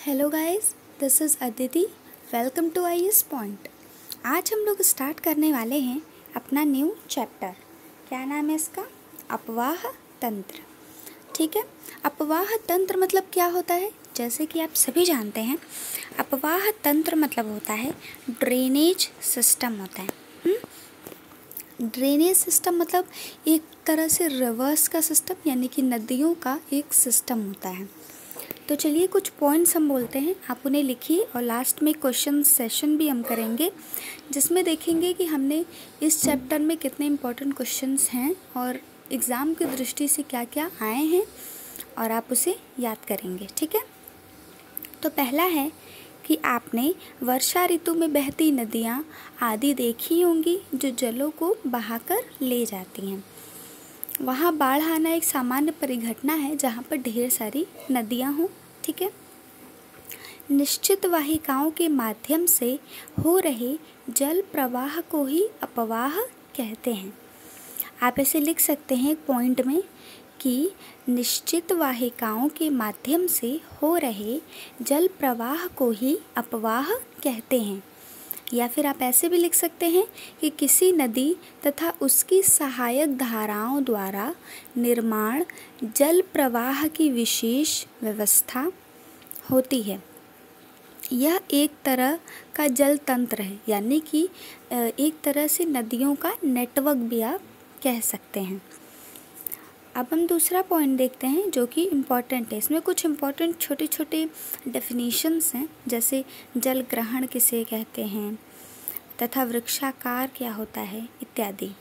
Hello guys, this is Aditi. Welcome to IAS point. आज हम लोग स्टार्ट करने वाले हैं अपना न्यू चैप्टर। क्या नाम है इसका? अपवाह तंत्र। ठीक है, अपवाह तंत्र मतलब क्या होता है? जैसे कि आप सभी जानते हैं, अपवाह तंत्र मतलब होता है ड्रेनेज सिस्टम होता है। ड्रेनेज सिस्टम मतलब एक तरह से रिवर्स का सिस्टम, यानी कि नदियों का एक सिस्टम होता है। तो चलिए कुछ पॉइंट्स हम बोलते हैं, आप उन्हें लिखिए और लास्ट में क्वेश्चन सेशन भी हम करेंगे, जिसमें देखेंगे कि हमने इस चैप्टर में कितने इम्पोर्टेंट क्वेश्चंस हैं और एग्ज़ाम की दृष्टि से क्या क्या आए हैं और आप उसे याद करेंगे। ठीक है, तो पहला है कि आपने वर्षा ऋतु में बहती नदियाँ आदि देखी होंगी जो जलों को बहाकर ले जाती हैं। वहाँ बाढ़ आना एक सामान्य परिघटना है जहाँ पर ढेर सारी नदियाँ हों। ठीक है, निश्चित वाहिकाओं के माध्यम से हो रहे जल प्रवाह को ही अपवाह कहते हैं। आप ऐसे लिख सकते हैं एक पॉइंट में कि निश्चित वाहिकाओं के माध्यम से हो रहे जल प्रवाह को ही अपवाह कहते हैं। या फिर आप ऐसे भी लिख सकते हैं कि किसी नदी तथा उसकी सहायक धाराओं द्वारा निर्माण जल प्रवाह की विशेष व्यवस्था होती है। यह एक तरह का जल तंत्र है, यानी कि एक तरह से नदियों का नेटवर्क भी आप कह सकते हैं। अब हम दूसरा पॉइंट देखते हैं जो कि इम्पॉर्टेंट है। इसमें कुछ इम्पॉर्टेंट छोटे छोटे डेफिनेशंस हैं, जैसे जल ग्रहण किसे कहते हैं तथा वृक्षाकार क्या होता है इत्यादि।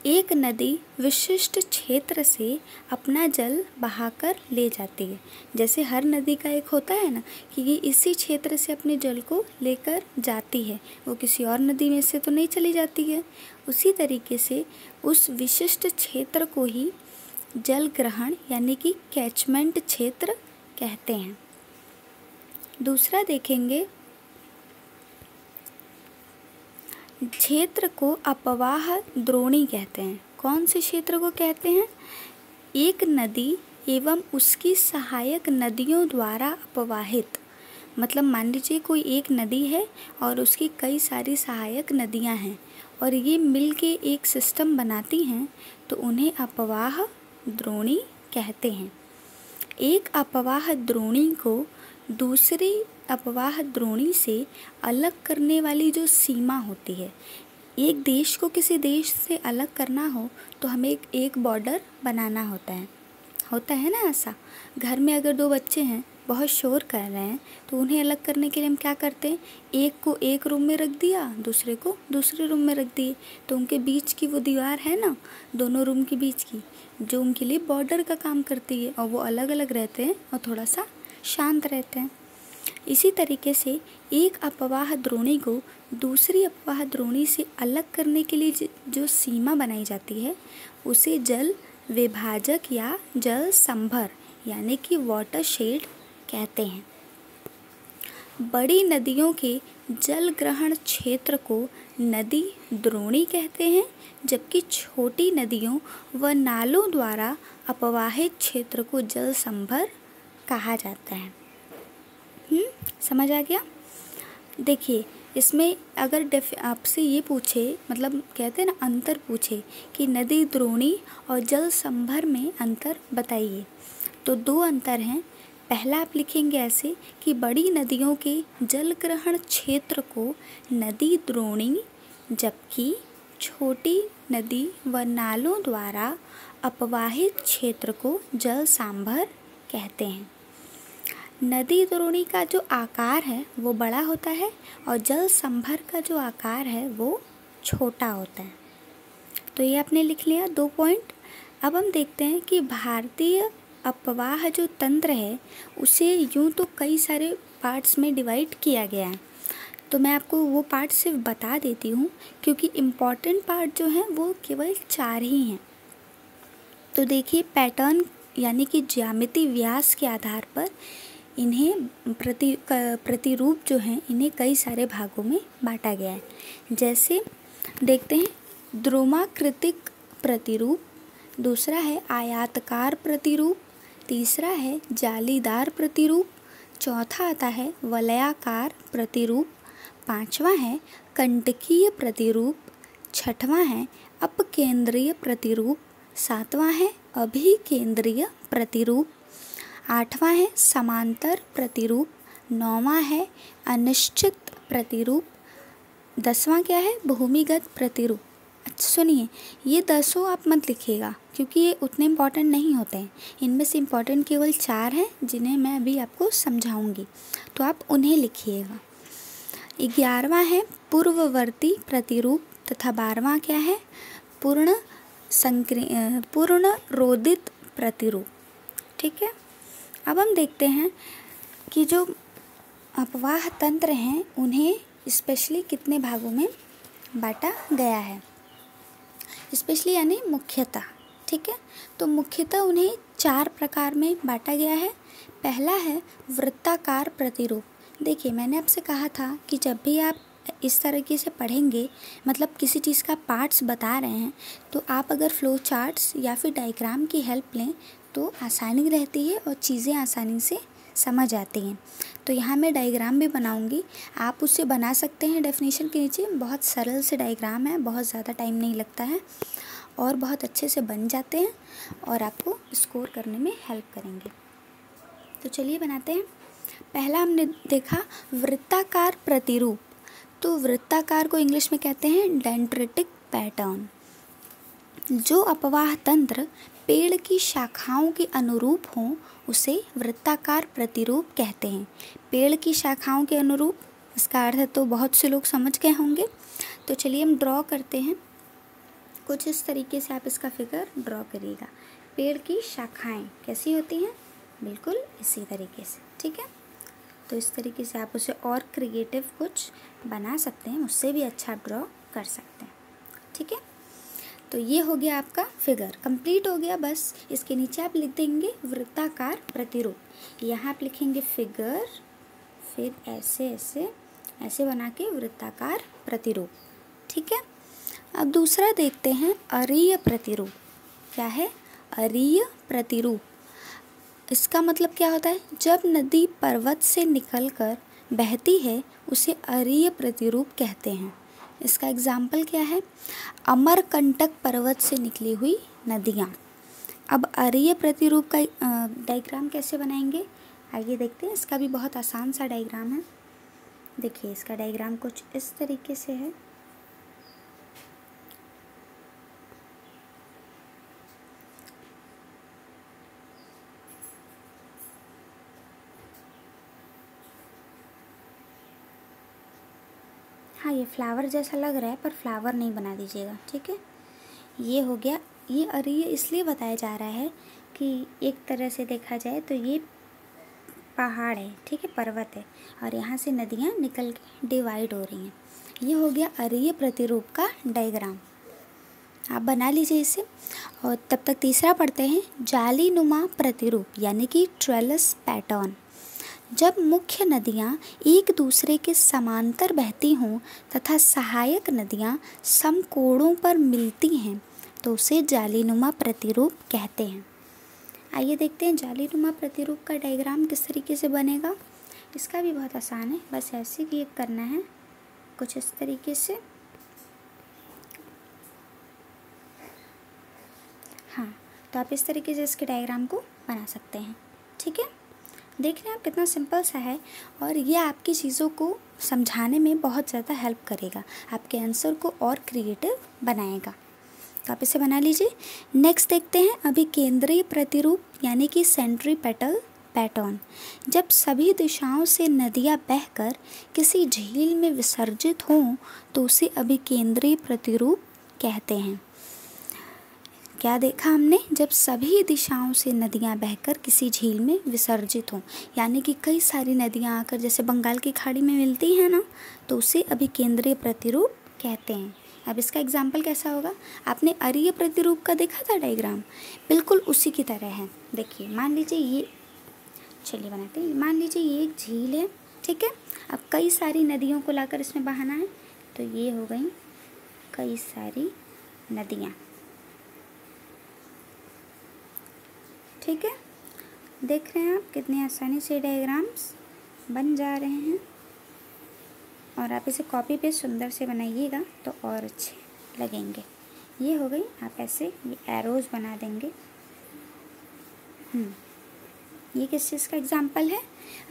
एक नदी विशिष्ट क्षेत्र से अपना जल बहाकर ले जाती है। जैसे हर नदी का एक होता है ना कि ये इसी क्षेत्र से अपने जल को लेकर जाती है, वो किसी और नदी में से तो नहीं चली जाती है। उसी तरीके से उस विशिष्ट क्षेत्र को ही जल ग्रहण यानी कि कैचमेंट क्षेत्र कहते हैं। दूसरा देखेंगे, क्षेत्र को अपवाह द्रोणी कहते हैं। कौन से क्षेत्र को कहते हैं? एक नदी एवं उसकी सहायक नदियों द्वारा अपवाहित, मतलब मान लीजिए कोई एक नदी है और उसकी कई सारी सहायक नदियां हैं और ये मिल के एक सिस्टम बनाती हैं, तो उन्हें अपवाह द्रोणी कहते हैं। एक अपवाह द्रोणी को दूसरी अपवाह द्रोणी से अलग करने वाली जो सीमा होती है, एक देश को किसी देश से अलग करना हो तो हमें एक बॉर्डर बनाना होता है ना। ऐसा घर में अगर दो बच्चे हैं बहुत शोर कर रहे हैं तो उन्हें अलग करने के लिए हम क्या करते हैं, एक को एक रूम में रख दिया, दूसरे को दूसरे रूम में रख दिए, तो उनके बीच की वो दीवार है ना, दोनों रूम के बीच की, जो उनके लिए बॉर्डर का काम करती है और वो अलग अलग रहते हैं और थोड़ा सा शांत रहते हैं। इसी तरीके से एक अपवाह द्रोणी को दूसरी अपवाह द्रोणी से अलग करने के लिए जो सीमा बनाई जाती है उसे जल विभाजक या जल संभर यानी कि वाटरशेड कहते हैं। बड़ी नदियों के जल ग्रहण क्षेत्र को नदी द्रोणी कहते हैं, जबकि छोटी नदियों व नालों द्वारा अपवाहित क्षेत्र को जल संभर कहा जाता है। समझ आ गया? देखिए, इसमें अगर आपसे ये पूछे, मतलब कहते हैं ना अंतर पूछे कि नदी द्रोणी और जल संभर में अंतर बताइए, तो दो अंतर हैं। पहला आप लिखेंगे ऐसे कि बड़ी नदियों के जल ग्रहण क्षेत्र को नदी द्रोणी, जबकि छोटी नदी व नालों द्वारा अपवाहित क्षेत्र को जल सांभर कहते हैं। नदी द्रोणी का जो आकार है वो बड़ा होता है और जल संभर का जो आकार है वो छोटा होता है। तो ये आपने लिख लिया दो पॉइंट। अब हम देखते हैं कि भारतीय अपवाह जो तंत्र है उसे यूँ तो कई सारे पार्ट्स में डिवाइड किया गया है, तो मैं आपको वो पार्ट सिर्फ बता देती हूँ क्योंकि इम्पॉर्टेंट पार्ट जो हैं वो केवल 4 ही हैं। तो देखिए, पैटर्न यानी कि ज्यामिति व्यास के आधार पर इन्हें प्रतिरूप जो हैं इन्हें कई सारे भागों में बांटा गया है। जैसे देखते हैं, द्रुमाकृतिक प्रतिरूप, दूसरा है आयताकार प्रतिरूप, तीसरा है जालीदार प्रतिरूप, चौथा आता है वलयाकार प्रतिरूप, पांचवा है कंटकीय प्रतिरूप, छठवां है अपकेंद्रीय प्रतिरूप, सातवां है अभिकेंद्रीय प्रतिरूप, आठवां है समांतर प्रतिरूप, नौवां है अनिश्चित प्रतिरूप, 10वां क्या है भूमिगत प्रतिरूप। अच्छा सुनिए, ये 10 आप मत लिखिएगा क्योंकि ये उतने इम्पॉर्टेंट नहीं होते हैं। इनमें से इम्पॉर्टेंट केवल 4 हैं जिन्हें मैं अभी आपको समझाऊंगी, तो आप उन्हें लिखिएगा। 11वां है पूर्ववर्ती प्रतिरूप तथा 12वां क्या है पूर्ण रोधित प्रतिरूप। ठीक है, अब हम देखते हैं कि जो अपवाह तंत्र हैं उन्हें स्पेशली कितने भागों में बांटा गया है, स्पेशली यानी मुख्यतः। ठीक है, तो मुख्यतः उन्हें 4 प्रकार में बांटा गया है। पहला है वृत्ताकार प्रतिरूप। देखिए, मैंने आपसे कहा था कि जब भी आप इस तरीके से पढ़ेंगे, मतलब किसी चीज़ का पार्ट्स बता रहे हैं, तो आप अगर फ्लो चार्ट्स या फिर डायग्राम की हेल्प लें तो आसानी रहती है और चीज़ें आसानी से समझ आती हैं। तो यहाँ मैं डायग्राम भी बनाऊंगी, आप उससे बना सकते हैं डेफिनेशन के नीचे। बहुत सरल से डायग्राम है, बहुत ज़्यादा टाइम नहीं लगता है और बहुत अच्छे से बन जाते हैं और आपको स्कोर करने में हेल्प करेंगे। तो चलिए बनाते हैं। पहला हमने देखा वृत्ताकार प्रतिरूप। तो वृत्ताकार को इंग्लिश में कहते हैं डेंड्रिटिक पैटर्न। जो अपवाह तंत्र पेड़ की शाखाओं के अनुरूप हों उसे वृत्ताकार प्रतिरूप कहते हैं। पेड़ की शाखाओं के अनुरूप, इसका अर्थ तो बहुत से लोग समझ गए होंगे। तो चलिए हम ड्रॉ करते हैं। कुछ इस तरीके से आप इसका फिगर ड्रॉ करिएगा। पेड़ की शाखाएं कैसी होती हैं, बिल्कुल इसी तरीके से। ठीक है, तो इस तरीके से आप उसे और क्रिएटिव कुछ बना सकते हैं, उससे भी अच्छा ड्रॉ कर सकते हैं। ठीक है, तो ये हो गया आपका फिगर, कंप्लीट हो गया। बस इसके नीचे आप लिख देंगे वृत्ताकार प्रतिरूप। यहाँ आप लिखेंगे फिगर, फिर ऐसे ऐसे ऐसे बना के वृत्ताकार प्रतिरूप। ठीक है, अब दूसरा देखते हैं अरीय प्रतिरूप। क्या है अरीय प्रतिरूप? इसका मतलब क्या होता है? जब नदी पर्वत से निकलकर बहती है उसे अरीय प्रतिरूप कहते हैं। इसका एग्जाम्पल क्या है? अमरकंटक पर्वत से निकली हुई नदियाँ। अब अरीय प्रतिरूप का डायग्राम कैसे बनाएंगे आइए देखते हैं। इसका भी बहुत आसान सा डायग्राम है। देखिए, इसका डायग्राम कुछ इस तरीके से है। हाँ, ये फ्लावर जैसा लग रहा है पर फ्लावर नहीं बना दीजिएगा। ठीक है, ये हो गया। ये अरीय इसलिए बताया जा रहा है कि एक तरह से देखा जाए तो ये पहाड़ है, ठीक है, पर्वत है, और यहाँ से नदियाँ निकल के डिवाइड हो रही हैं। ये हो गया अरीय प्रतिरूप का डायग्राम। आप बना लीजिए इसे। और तब तक तीसरा पढ़ते हैं जालीनुमा प्रतिरूप यानी कि ट्रेलस पैटर्न। जब मुख्य नदियाँ एक दूसरे के समांतर बहती हों तथा सहायक नदियाँ समकोणों पर मिलती हैं तो उसे जालीनुमा प्रतिरूप कहते हैं। आइए देखते हैं जालीनुमा प्रतिरूप का डायग्राम किस तरीके से बनेगा। इसका भी बहुत आसान है, बस ऐसे क्लिक करना है कुछ इस तरीके से। हाँ, तो आप इस तरीके से इसके डायग्राम को बना सकते हैं। ठीक है, देख रहे हैं आप कितना सिंपल सा है और ये आपकी चीज़ों को समझाने में बहुत ज़्यादा हेल्प करेगा, आपके आंसर को और क्रिएटिव बनाएगा। तो आप इसे बना लीजिए। नेक्स्ट देखते हैं अभी केंद्रीय प्रतिरूप यानी कि सेंट्रीपेटल पैटर्न। जब सभी दिशाओं से नदियाँ बहकर किसी झील में विसर्जित हों तो उसे अभी केंद्रीय प्रतिरूप कहते हैं। क्या देखा हमने? जब सभी दिशाओं से नदियाँ बहकर किसी झील में विसर्जित हों, यानी कि कई सारी नदियाँ आकर जैसे बंगाल की खाड़ी में मिलती हैं ना, तो उसे अभी केंद्रीय प्रतिरूप कहते हैं। अब इसका एग्जाम्पल कैसा होगा? आपने अरीय प्रतिरूप का देखा था डायग्राम, बिल्कुल उसी की तरह है। देखिए, मान लीजिए ये, चलिए बनाते हैं। मान लीजिए ये एक झील है, ठीक है। अब कई सारी नदियों को लाकर इसमें बहाना है, तो ये हो गई कई सारी नदियाँ। ठीक है, देख रहे हैं आप कितनी आसानी से डायग्राम्स बन जा रहे हैं और आप इसे कॉपी पे सुंदर से बनाइएगा तो और अच्छे लगेंगे। ये हो गई, आप ऐसे ये एरोज बना देंगे। ये किस चीज़ का एग्जाम्पल है?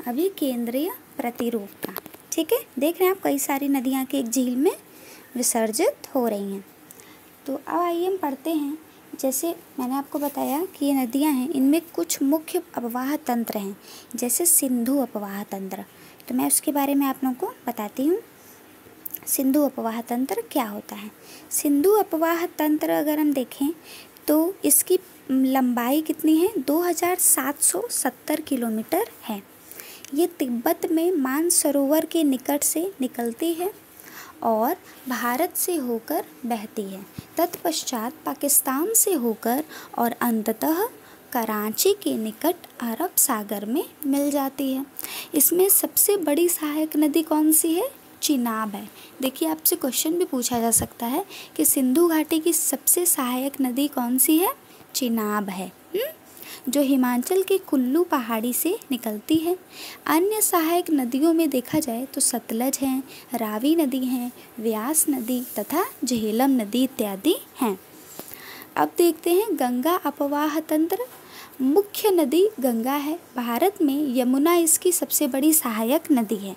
अभी केंद्रीय प्रतिरूप का। ठीक है, देख रहे हैं आप कई सारी नदियाँ के एक झील में विसर्जित हो रही हैं। तो अब आइए हम पढ़ते हैं। जैसे मैंने आपको बताया कि ये नदियाँ हैं, इनमें कुछ मुख्य अपवाह तंत्र हैं, जैसे सिंधु अपवाह तंत्र। तो मैं उसके बारे में आप लोगों को बताती हूँ। सिंधु अपवाह तंत्र क्या होता है? सिंधु अपवाह तंत्र अगर हम देखें तो इसकी लंबाई कितनी है? 2770 किलोमीटर है। ये तिब्बत में मानसरोवर के निकट से निकलती है और भारत से होकर बहती है। तत्पश्चात पाकिस्तान से होकर और अंततः कराची के निकट अरब सागर में मिल जाती है। इसमें सबसे बड़ी सहायक नदी कौन सी है? चिनाब है। देखिए, आपसे क्वेश्चन भी पूछा जा सकता है कि सिंधु घाटी की सबसे सहायक नदी कौन सी है? चिनाब है, जो हिमाचल के कुल्लू पहाड़ी से निकलती है। अन्य सहायक नदियों में देखा जाए तो सतलज है, रावी नदी है, व्यास नदी तथा झेलम नदी इत्यादि हैं। अब देखते हैं गंगा अपवाह तंत्र। मुख्य नदी गंगा है। भारत में यमुना इसकी सबसे बड़ी सहायक नदी है।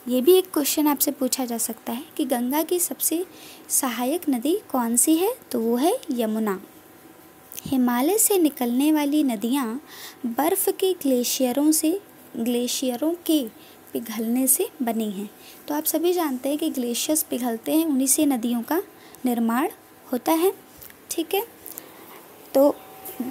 ये भी एक क्वेश्चन आपसे पूछा जा सकता है कि गंगा की सबसे सहायक नदी कौन सी है? तो वो है यमुना। हिमालय से निकलने वाली नदियाँ बर्फ़ के ग्लेशियरों के पिघलने से बनी हैं। तो आप सभी जानते हैं कि ग्लेशियर्स पिघलते हैं, उन्हीं से नदियों का निर्माण होता है। ठीक है, तो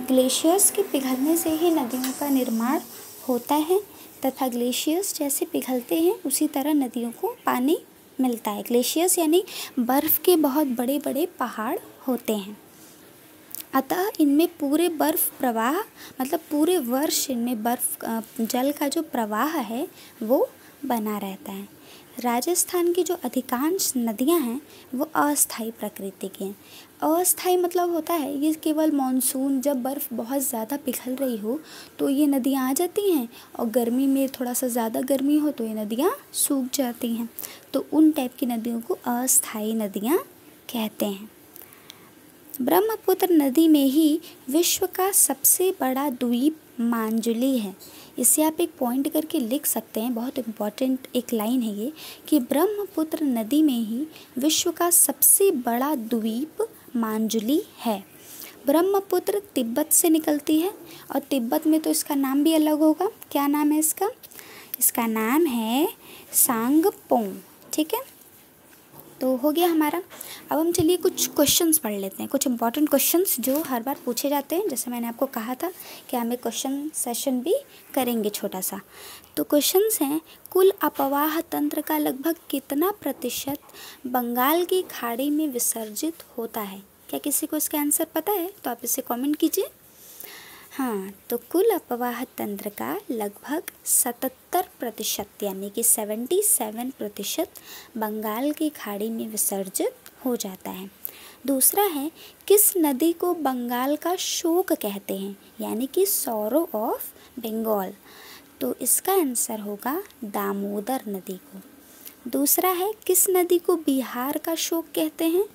ग्लेशियर्स के पिघलने से ही नदियों का निर्माण होता है तथा ग्लेशियर्स जैसे पिघलते हैं उसी तरह नदियों को पानी मिलता है। ग्लेशियर्स यानी बर्फ़ के बहुत बड़े बड़े पहाड़ होते हैं, अतः इनमें पूरे बर्फ़ प्रवाह मतलब पूरे वर्ष इनमें जल का जो प्रवाह है वो बना रहता है। राजस्थान की जो अधिकांश नदियां हैं वो अस्थायी प्रकृति की हैं। अस्थायी मतलब होता है ये केवल मानसून जब बर्फ़ बहुत ज़्यादा पिघल रही हो तो ये नदियां आ जाती हैं, और गर्मी में थोड़ा सा ज़्यादा गर्मी हो तो ये नदियां सूख जाती हैं। तो उन टाइप की नदियों को अस्थायी नदियां कहते हैं। ब्रह्मपुत्र नदी में ही विश्व का सबसे बड़ा द्वीप मांजुली है। इसे आप एक पॉइंट करके लिख सकते हैं, बहुत इम्पॉर्टेंट एक लाइन है ये कि ब्रह्मपुत्र नदी में ही विश्व का सबसे बड़ा द्वीप मांजुली है। ब्रह्मपुत्र तिब्बत से निकलती है और तिब्बत में तो इसका नाम भी अलग होगा। क्या नाम है इसका? इसका नाम है सांगपोंग। ठीक है, तो हो गया हमारा। अब हम चलिए कुछ क्वेश्चंस पढ़ लेते हैं, कुछ इंपॉर्टेंट क्वेश्चंस जो हर बार पूछे जाते हैं। जैसे मैंने आपको कहा था कि हम एक क्वेश्चन सेशन भी करेंगे छोटा सा। तो क्वेश्चंस हैं, कुल अपवाह तंत्र का लगभग कितना प्रतिशत बंगाल की खाड़ी में विसर्जित होता है? क्या किसी को इसका आंसर पता है? तो आप इसे कमेंट कीजिए। हाँ, तो कुल अपवाह तंत्र का लगभग 77% यानी कि 77% बंगाल की खाड़ी में विसर्जित हो जाता है। दूसरा है, किस नदी को बंगाल का शोक कहते हैं, यानी कि सॉरो ऑफ बंगाल? तो इसका आंसर होगा दामोदर नदी को। दूसरा है, किस नदी को बिहार का शोक कहते हैं?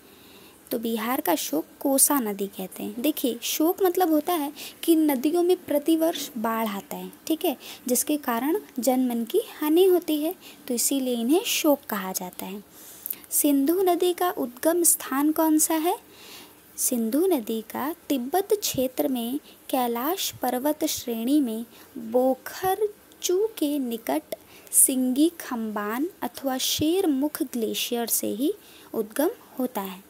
तो बिहार का शोक कोसा नदी कहते हैं। देखिए, शोक मतलब होता है कि नदियों में प्रतिवर्ष बाढ़ आता है, ठीक है, जिसके कारण जनमन की हानि होती है, तो इसीलिए इन्हें शोक कहा जाता है। सिंधु नदी का उद्गम स्थान कौन सा है? सिंधु नदी का तिब्बत क्षेत्र में कैलाश पर्वत श्रेणी में बोखरचू के निकट सिंगी खम्बान अथवा शेरमुख ग्लेशियर से ही उद्गम होता है।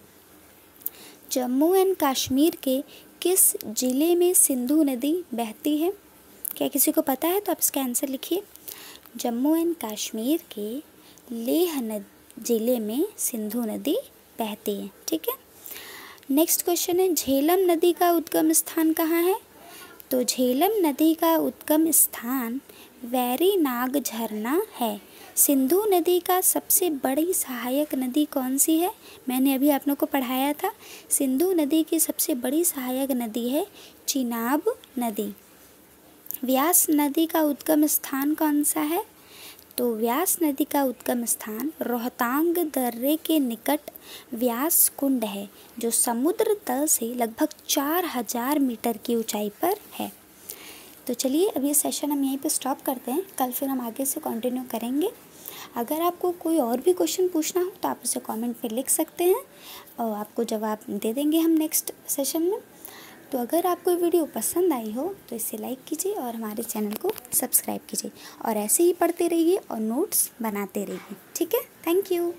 जम्मू एंड कश्मीर के किस जिले में सिंधु नदी बहती है? क्या किसी को पता है? तो आप इसका आंसर लिखिए। जम्मू एंड कश्मीर के लेह जिले में सिंधु नदी बहती है। ठीक है, नेक्स्ट क्वेश्चन है, झेलम नदी का उद्गम स्थान कहाँ है? तो झेलम नदी का उद्गम स्थान वैरीनाग झरना है। सिंधु नदी का सबसे बड़ी सहायक नदी कौन सी है? मैंने अभी आप लोगों को पढ़ाया था, सिंधु नदी की सबसे बड़ी सहायक नदी है चिनाब नदी। व्यास नदी का उद्गम स्थान कौन सा है? तो व्यास नदी का उद्गम स्थान रोहतांग दर्रे के निकट व्यास कुंड है, जो समुद्र तल से लगभग 4000 मीटर की ऊंचाई पर है। तो चलिए अब ये सेशन हम यहीं पे स्टॉप करते हैं, कल फिर हम आगे से कंटिन्यू करेंगे। अगर आपको कोई और भी क्वेश्चन पूछना हो तो आप उसे कमेंट में लिख सकते हैं और आपको जवाब दे देंगे हम नेक्स्ट सेशन में। तो अगर आपको वीडियो पसंद आई हो तो इसे लाइक कीजिए और हमारे चैनल को सब्सक्राइब कीजिए और ऐसे ही पढ़ते रहिए और नोट्स बनाते रहिए। ठीक है, थैंक यू।